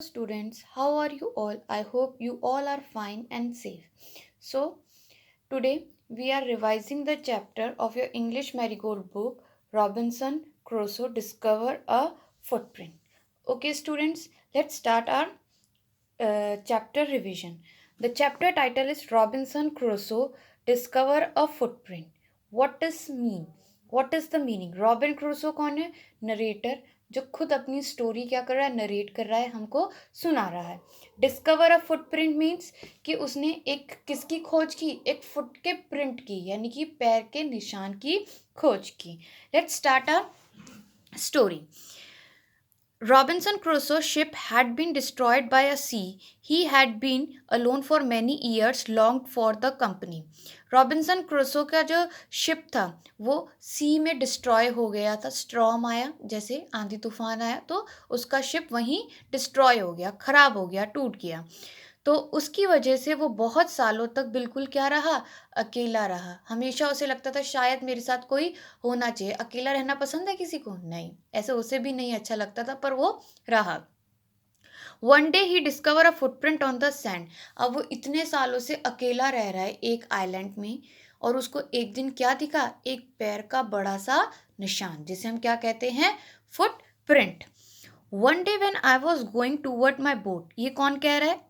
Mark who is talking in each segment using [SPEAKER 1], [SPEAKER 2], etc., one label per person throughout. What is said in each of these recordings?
[SPEAKER 1] Students, how are you all? I hope you all are fine and safe. So, today we are revising the chapter of your English Marigold book, Robinson Crusoe Discover a Footprint. Okay, students, let's start our chapter revision. The chapter title is Robinson Crusoe Discover a Footprint. What does mean? What is the meaning? Robin Crusoe कौन है? Narrator, जो खुद अपनी story क्या कर रहा है, narrate कर रहा है, हमको सुना रहा है. डिस्कवर अ फुटप्रिंट मीन्स कि उसने एक किसकी खोज की, एक फुट के प्रिंट की, यानी कि पैर के निशान की खोज की. Let's start a story. Robinson Crusoe's ship had been destroyed by a sea. He had been alone for many years, longed for the company. Robinson Crusoe का जो शिप था वो सी में डिस्ट्रॉय हो गया था. स्ट्रॉम आया, जैसे आंधी तूफान आया, तो उसका शिप वहीं डिस्ट्रॉय हो गया, खराब हो गया, टूट गया. तो उसकी वजह से वो बहुत सालों तक बिल्कुल क्या रहा, अकेला रहा. हमेशा उसे लगता था शायद मेरे साथ कोई होना चाहिए. अकेला रहना पसंद है किसी को? नहीं, ऐसे उसे भी नहीं अच्छा लगता था, पर वो रहा. One day he discover a footprint on the sand. अब वो इतने सालों से अकेला रह रहा है एक आइलैंड में, और उसको एक दिन क्या दिखा, एक पैर का बड़ा सा निशान, जिसे हम क्या कहते हैं, footprint. One day when I was going toward my boat. ये कौन कह रहा है?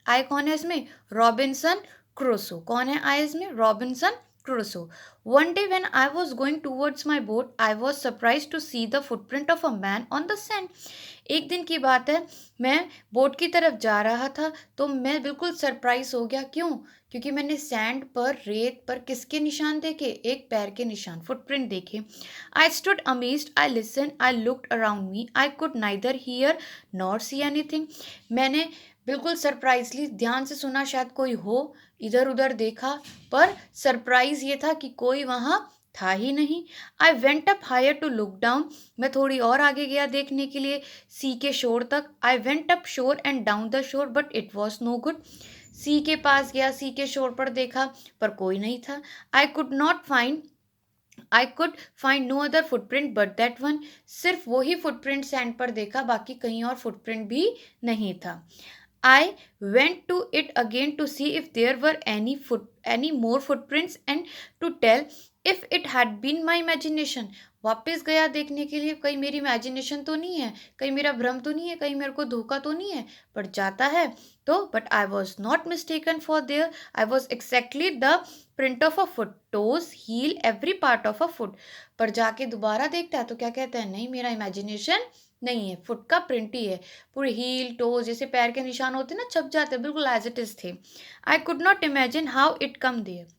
[SPEAKER 1] आई कौन है इसमें? Robinson Crusoe. कौन है आई इसमें? Robinson Crusoe. One day when I was going towards my boat I was surprise to see the footprint of a man on the sand. एक दिन की बात है, मैं बोट की तरफ जा रहा था तो मैं बिल्कुल सरप्राइज हो गया. क्यों? क्योंकि मैंने सैंड पर, रेत पर किसके निशान देखे? एक पैर के निशान, फुटप्रिंट देखे. I stood amazed. I listened. I looked around me. I could neither hear nor see anything. मैंने बिल्कुल सरप्राइजली ध्यान से सुना, शायद कोई हो, इधर उधर देखा, पर सरप्राइज ये था कि कोई वहाँ था ही नहीं. I went up higher to look down. मैं थोड़ी और आगे गया देखने के लिए, सी के शोर तक. I went up shore and down the shore but it was no good. Sea के पास गया, सी के शोर पर देखा, पर कोई नहीं था. I could find no other footprint but that one. सिर्फ वही फुटप्रिंट सैंड पर देखा, बाकी कहीं और फुटप्रिंट भी नहीं था. I went to it again to see if there were any more footprints and to tell if it had been my imagination. वापस गया देखने के लिए, कहीं मेरी इमेजिनेशन तो नहीं है, कहीं मेरा भ्रम तो नहीं है, कहीं मेरे को धोखा तो नहीं है. पर जाता है तो, but I was not mistaken for there. I was exactly the print of a foot, toes, heel, every part of a foot. पर जाके दोबारा देखता है तो क्या कहता है, नहीं मेरा इमेजिनेशन नहीं है, फुट का प्रिंट ही है. पूरे हील, टोज, जैसे पैर के निशान होते ना, छप जाते, बिल्कुल as it is the. I could not imagine how it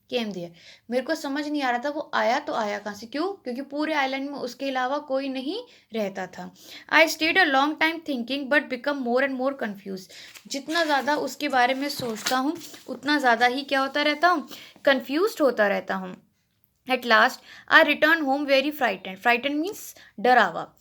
[SPEAKER 1] came there. मेरे को समझ नहीं आ रहा था वो आया तो आया कहाँ से. क्यों? क्योंकि पूरे आइलैंड में उसके अलावा कोई नहीं रहता था. I stayed a long time thinking but become more and more confuse. जितना ज़्यादा उसके बारे में सोचता हूँ उतना ज़्यादा ही क्या होता रहता हूँ, कन्फ्यूज होता रहता हूँ. At last I return home very frightened. Frightened means डरावा.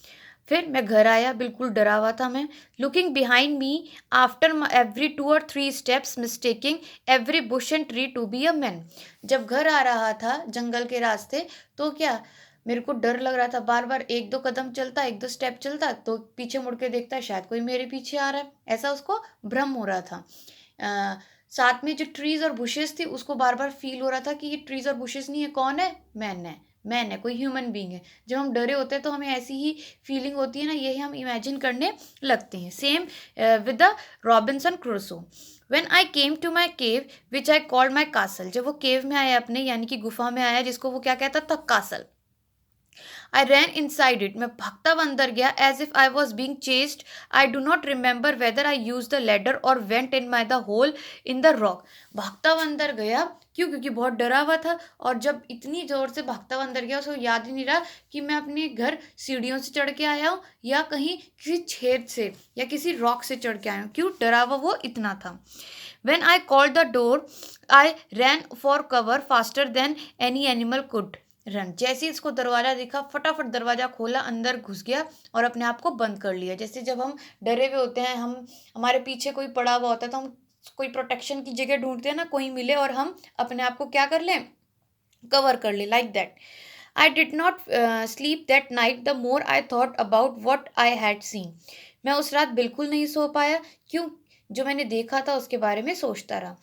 [SPEAKER 1] फिर मैं घर आया, बिल्कुल डरा हुआ था मैं. Looking behind me after every 2 or 3 steps mistaking every bush and tree to be a man. जब घर आ रहा था जंगल के रास्ते, तो क्या, मेरे को डर लग रहा था. बार बार 1-2 कदम चलता, 1-2 स्टेप चलता, तो पीछे मुड़ के देखता शायद कोई मेरे पीछे आ रहा है, ऐसा उसको भ्रम हो रहा था. साथ में जो ट्रीज और बुशेस थी उसको बार बार फील हो रहा था कि ये ट्रीज और बुशेस नहीं है, कौन है, मैन है, कोई ह्यूमन बींग है. जब हम डरे होते हैं तो हमें ऐसी ही फीलिंग होती है ना, यही हम इमेजिन करने लगते हैं. Same with the Robinson Crusoe. When I came to my cave which I called my castle. जब वो केव में आया अपने, यानी कि गुफा में आया, जिसको वो क्या कहता था, castle. I ran inside it. मैं भागता हुआ अंदर गया, as if I was being chased. I do not remember whether I used the ladder और went in my the hole in the rock. भागता हुआ अंदर गया, क्यों? क्योंकि बहुत डरा हुआ था. और जब इतनी जोर से भागता हुआ अंदर गया, उसको याद ही नहीं रहा कि मैं अपने घर सीढ़ियों से चढ़ के आया हूँ या कहीं किसी छेद से या किसी रॉक से चढ़ के आया हूँ. क्यों डरा हुआ वो इतना था. When I called the door I rain for cover faster than any animal could run. जैसे ही इसको दरवाजा दिखा, फटाफट दरवाजा खोला, अंदर घुस गया और अपने आप को बंद कर लिया. जैसे जब हम डरे हुए होते हैं, हम हमारे पीछे कोई पड़ा हुआ होता है, तो हम कोई प्रोटेक्शन की जगह ढूंढते हैं ना, कोई मिले और हम अपने आप को क्या कर लें, कवर कर ले, like that. I did not sleep that night the more I thought about what I had seen. मैं उस रात बिल्कुल नहीं सो पाया। क्यों? जो मैंने देखा था उसके बारे में सोचता रहा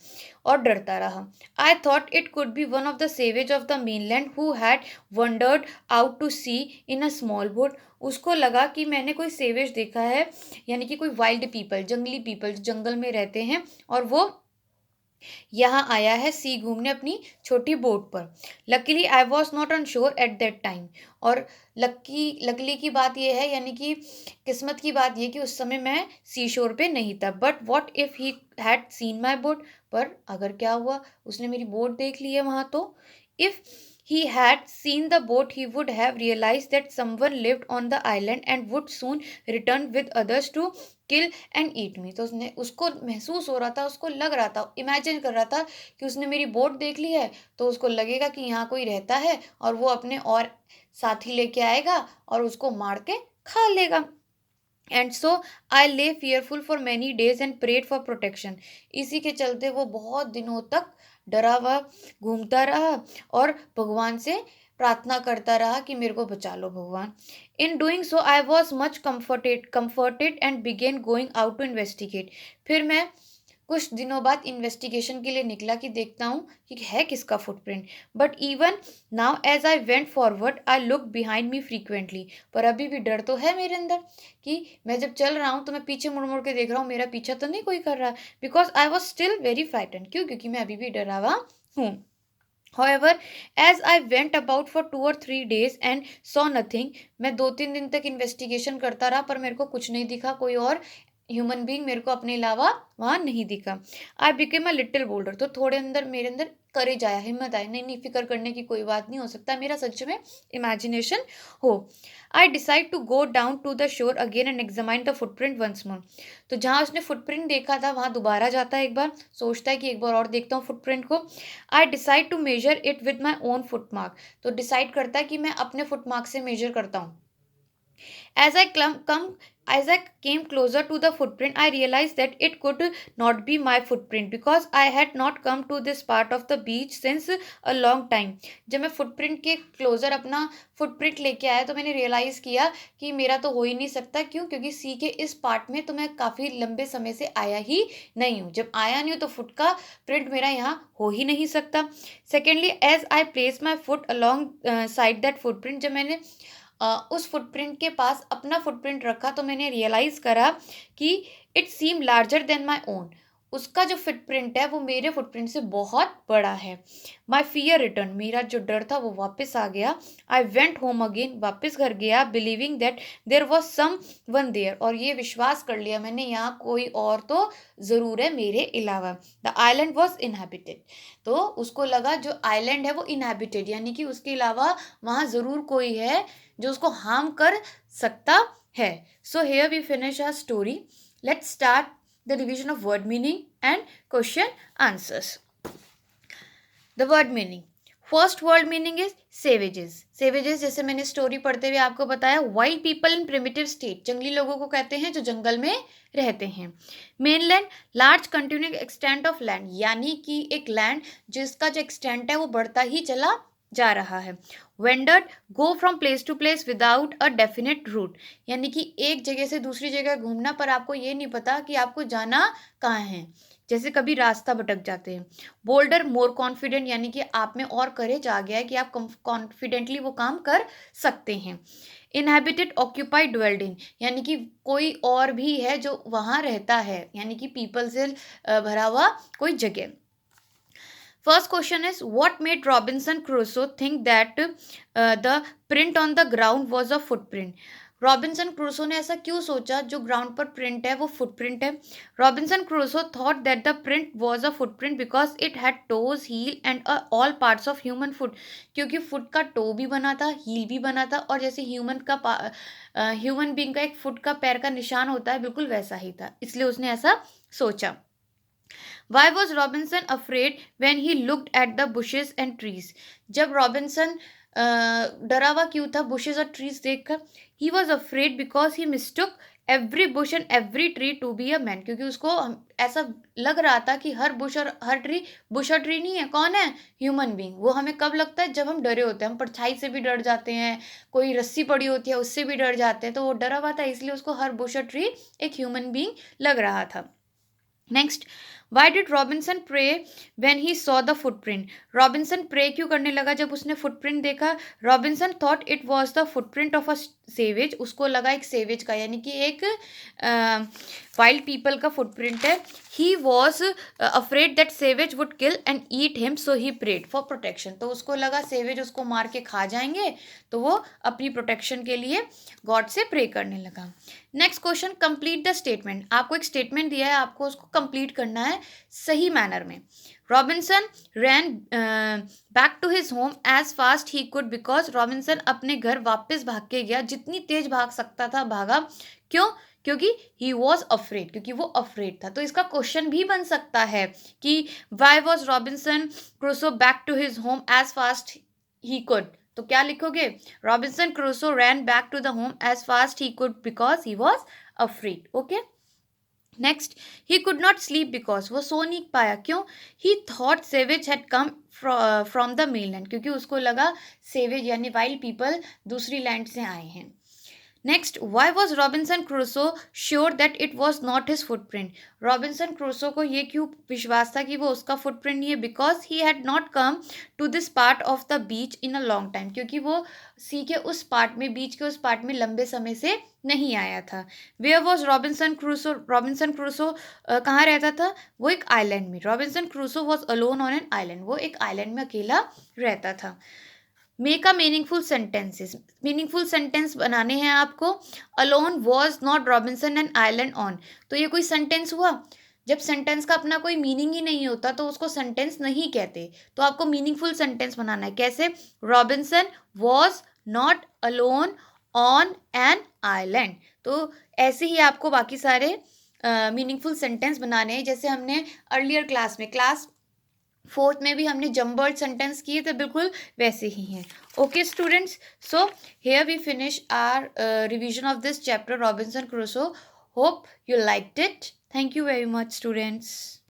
[SPEAKER 1] और डरता रहा। I thought it could be one of the savage of the mainland who had wandered out to sea in a small boat. उसको लगा कि मैंने कोई सेवेज देखा है, यानी कि कोई वाइल्ड पीपल, जंगली पीपल जो जंगल में रहते हैं, और वो यहाँ आया है सी घूमने अपनी छोटी बोट पर। Luckily I was not on sure at that time. और लकीली की बात यह है, यानी कि किस्मत की बात यह कि उस समय मैं सी शोर पे नहीं था। But what if he had seen my boat, पर अगर क्या हुआ, उसने मेरी बोट देख ली है वहाँ तो। If he had seen the boat he would have realized that someone lived on the island and would soon return with others to kill and eat me. तो उसने, उसको महसूस हो रहा था, उसको लग रहा था, इमेजिन कर रहा था कि उसने मेरी बोट देख ली है तो उसको लगेगा कि यहाँ कोई रहता है और वो अपने और साथी लेके आएगा और उसको मार के खा लेगा। And so I lay fearful for many days and prayed for protection. इसी के चलते वो बहुत दिनों तक डरा हुआ घूमता रहा और भगवान से प्रार्थना करता रहा कि मेरे को बचा लो भगवान। In doing so I was much comforted and began going out to investigate. फिर मैं कुछ दिनों बाद इन्वेस्टिगेशन के लिए निकला कि देखता हूँ कि है किसका footprint. But even now as I went forward I look behind me frequently. पर अभी भी डर तो है मेरे अंदर कि मैं जब चल रहा हूँ तो मैं पीछे मुड़ मुड़ के देख रहा हूँ, मेरा पीछा तो नहीं कोई कर रहा, because I was still very frighten. क्यों? क्योंकि मैं अभी भी डरा हुआ हूँ। However, as I went about for 2 or 3 days and saw nothing, मैं 2-3 दिन तक इन्वेस्टिगेशन करता रहा पर मेरे को कुछ नहीं दिखा, कोई और ह्यूमन बीइंग मेरे को अपने अलावा वहाँ नहीं दिखा। I became a little boulder. तो थोड़े अंदर मेरे अंदर करेज आया, हिम्मत आई, नहीं नहीं फिक्र करने की कोई बात नहीं, हो सकता मेरा सच में इमेजिनेशन हो। I decide to go down to the shore again and examine the footprint once more. तो जहाँ उसने फुटप्रिंट देखा था वहाँ दोबारा जाता है एक बार, सोचता है कि एक बार और देखता हूँ फुटप्रिंट को। I decide to measure it with my own footmark. तो डिसाइड करता है कि मैं अपने फुटमार्क से मेजर करता हूँ। As I as I came closer to the footprint, I realized that it could not be my footprint because I had not come to this part of the beach since a long time. जब मैं footprint के closure अपना footprint लेके आया तो मैंने realise किया कि मेरा तो हो ही नहीं सकता। क्यों? क्योंकि सी के इस पार्ट में तो मैं काफ़ी लंबे समय से आया ही नहीं हूँ। जब आया नहीं हूँ तो फुट का प्रिंट मेरा यहाँ हो ही नहीं सकता। Secondly, as I place my foot alongside that footprint, जब मैंने उस फुटप्रिंट के पास अपना फुटप्रिंट रखा तो मैंने रियलाइज़ करा कि it seem larger than my own. उसका जो फुटप्रिंट है वो मेरे फुटप्रिंट से बहुत बड़ा है। माई फियर रिटर्न, मेरा जो डर था वो वापस आ गया। आई वेंट होम अगेन, वापस घर गया, believing that there was someone there, और ये विश्वास कर लिया मैंने यहाँ कोई और तो ज़रूर है मेरे अलावा। The island was inhabited. तो उसको लगा जो आइलैंड है वो इनहेबिटेड, यानी कि उसके अलावा वहाँ ज़रूर कोई है जो उसको हार्म कर सकता है। So here we finish our story. Let's start the division of word meaning and question answers. The word meaning, first word meaning is savages. Savages जैसे मैंने स्टोरी पढ़ते हुए आपको बताया, wild people in primitive state, जंगली लोगों को कहते हैं जो जंगल में रहते हैं। Mainland, large continuing extent of land, यानी कि एक लैंड जिसका जो एक्सटेंट है वो बढ़ता ही चला जा रहा है। Wandered, go from place to place without a definite route, यानी कि एक जगह से दूसरी जगह घूमना पर आपको ये नहीं पता कि आपको जाना कहाँ है, जैसे कभी रास्ता भटक जाते हैं। बोल्डर, मोर कॉन्फिडेंट, यानी कि आप में और करेज आ गया है कि आप कॉन्फिडेंटली वो काम कर सकते हैं। इनहेबिटेड, ऑक्यूपाइड, ड्वेल्ड इन, यानी कि कोई और भी है जो वहाँ रहता है, यानी कि पीपल से भरा हुआ कोई जगह। First question is, what made Robinson Crusoe think that the print on the ground was a footprint? Robinson Crusoe ने ऐसा क्यों सोचा जो ग्राउंड पर प्रिंट है वो फुटप्रिंट है? Robinson Crusoe thought that the print was a footprint because it had toes, heel and all parts of human foot, क्योंकि फुट का टो भी बना था, हील भी बना था, और जैसे ह्यूमन बींग का एक फुट का पैर का निशान होता है बिल्कुल वैसा ही था, इसलिए उसने ऐसा सोचा। Why was Robinson afraid when he looked at the bushes and trees? जब रॉबिन्सन डरा हुआ क्यों था बुशेस और ट्रीज देखकर? He was afraid because he mistook every bush and every tree to be a man, क्योंकि उसको ऐसा लग रहा था कि हर बुश और हर ट्री, बुश और ट्री नहीं है, कौन है, ह्यूमन बींग। वो हमें कब लगता है, जब हम डरे होते हैं, हम परछाई से भी डर जाते हैं, कोई रस्सी पड़ी होती है उससे भी डर जाते हैं, तो वो डरा हुआ था, इसलिए उसको हर बुश और ट्री एक ह्यूमन बींग लग रहा था। Next, why did Robinson pray when he saw the footprint? Robinson pray क्यों करने लगा जब उसने फुटप्रिंट देखा? Robinson thought it was the footprint of a savage, उसको लगा एक सेवेज का, यानी कि एक वाइल्ड पीपल का फुटप्रिंट है। He was afraid that savage would kill and eat him, so he prayed for protection. तो उसको लगा सेवेज उसको मार के खा जाएंगे, तो वो अपनी प्रोटेक्शन के लिए गॉड से प्रे करने लगा। Next question, complete the statement. आपको एक स्टेटमेंट दिया है, आपको उसको कंप्लीट करना है सही मैनर में। Robinson ran back to his home as fast he could, because Robinson अपने घर वापस भाग के गया, जितनी तेज भाग सकता था भागा। क्यों? क्योंकि ही वॉज अफ्रेड, क्योंकि वो अफ्रेड था। तो इसका क्वेश्चन भी बन सकता है कि why was Robinson Crusoe back to his home as fast he could? तो क्या लिखोगे? Robinson Crusoe ran back to the home as fast he could because he was afraid. Okay, next, he could not sleep because, वो सो नहीं पाया, क्यों? He thought savage had come from the mainland, क्योंकि उसको लगा सेवेज यानी wild people दूसरी लैंड से आए हैं। Next, Y was Robinson Crusoe sure that it was not his footprint? Robinson Crusoe को ये क्यों विश्वास था कि वो उसका फुटप्रिंट नहीं है? Because he had not come to this part of the beach in a long time, क्योंकि वो सी के उस पार्ट में, बीच के उस पार्ट में लंबे समय से नहीं आया था। Where was Robinson Crusoe? Robinson Crusoe कहाँ रहता था? वो एक आइलैंड में। Robinson Crusoe was alone on an island, वो एक आइलैंड में अकेला रहता था। Make a meaningful sentences, meaningful sentence बनाने हैं आपको। Alone was not Robinson an island on, तो ये कोई सेंटेंस हुआ? जब सेंटेंस का अपना कोई मीनिंग ही नहीं होता तो उसको सेंटेंस नहीं कहते। तो आपको मीनिंगफुल सेंटेंस बनाना है, कैसे? Robinson was not alone on an island. तो ऐसे ही आपको बाकी सारे मीनिंगफुल सेंटेंस बनाने हैं, जैसे हमने अर्लियर क्लास में, क्लास 4th में भी हमने जम्बर्ड सेंटेंस किए थे, बिल्कुल वैसे ही हैं। Okay students, so here we finish our revision of this chapter Robinson Crusoe. Hope you liked it. Thank you very much students.